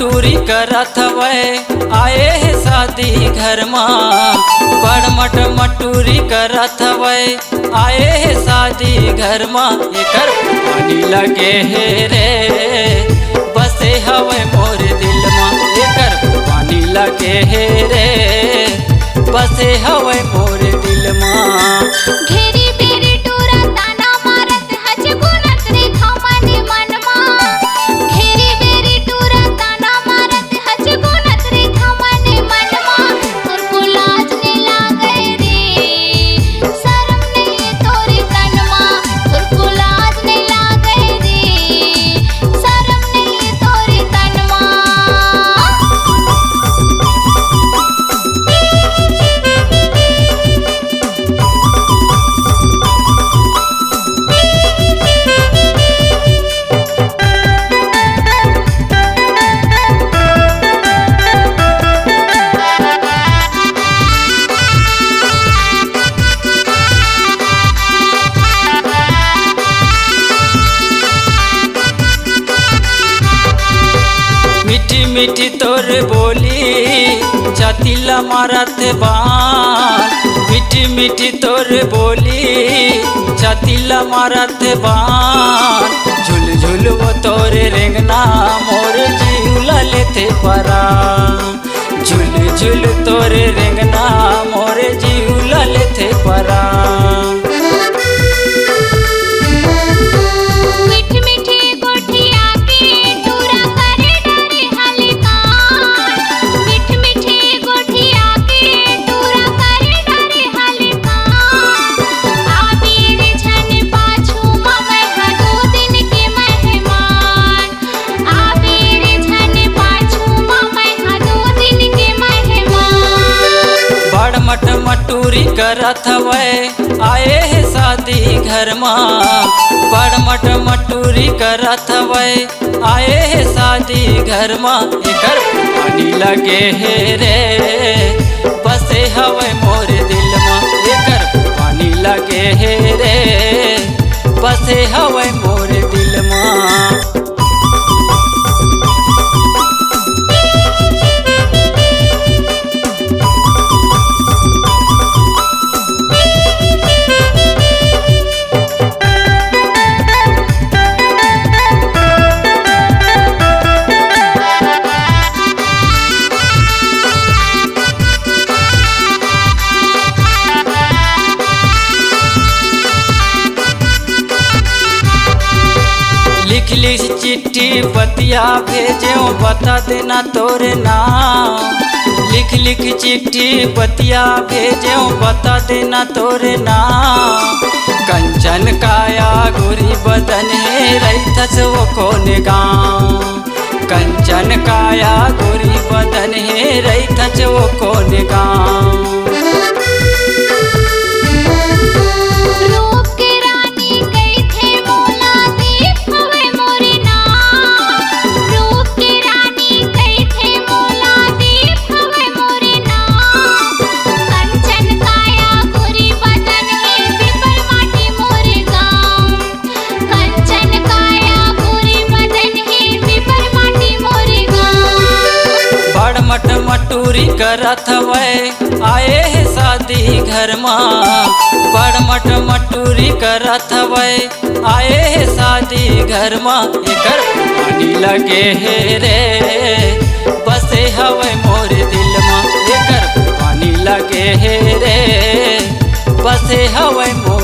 मटूरी करत हवे आए है शादी घर माँ। बड़ मटूरी करत हवे आए है शादी घर माँ। एकर पानी लगे है रे बसे हवे मोर दिल माँ। एकर पानी लगे है रे बसे हवे मोर दिल माँ। घेरी बेरी टूरा ताना मारत हज गुनत रे घमनी मनमा। घेरी बेरी टूरा ताना मारत हज गुनत रे घमनी मनमा। तोर को लाज ने लागे रे शर्म नहीं तोरी तनमा। तोर को लाज ने लागे रे शर्म नहीं तोरी तनमा। मीठी मीठी तोर बोली छातीला मारत बान। मीठी मीठी तोर बोली छातीला मारत बान। झुल झुल वो तोर रेंगना मोर जीवला लेते परा। झुल झुल तोर रेंगना मोर जीवला लेते परा। मीठी मीठी गोठिया के टूरा करे डरे हलिकान। मीठी मीठी गोठिया के टूरा करे डरे हलिकान। आबीर झन पाछू मैं दो दिन के मेहमान। आबीर झन पाछू मैं दो दिन के मेहमान। बड़ मटूरी करत हवे आए है शादी घर माँ। बड़ मटूरी करत हवे आए है शादी घर माँ। एकर पानी लगे है रे बसे हवे मोर दिल माँ। एकर पानी लगे है रे बसे हवे मोर दिल माँ। लिख लिख चिट्ठी पतिया भेजे बता देना तोरे नाम। लिख लिख चिट्ठी पतिया भेजे बता देना तोरे नाम। कंचन काया गोरी बदन है रैथस वो कौन गाँव। कंचन काया गोरी बदन है रैथस वो कौन गाँव। रूप के रानी गई थे मोला दीप हवे मोरे नाम। रूप के रानी गई थे मोला दीप हवे मोरे नाम। कंचन काया गोरी बदन है विपर माटी मोरे गाँव। कंचन काया गोरी बदन है विपर माटी मोरे गाँव। बड़ मटूरी करत हवे आए है शादी घर माँ। बड़ मटूरी करत हवे आए है शादी घर माँ। एकर पानी लगे है रे बसे हवे मोर दिल माँ। एकर पानी लगे है रे बसे हवे मोर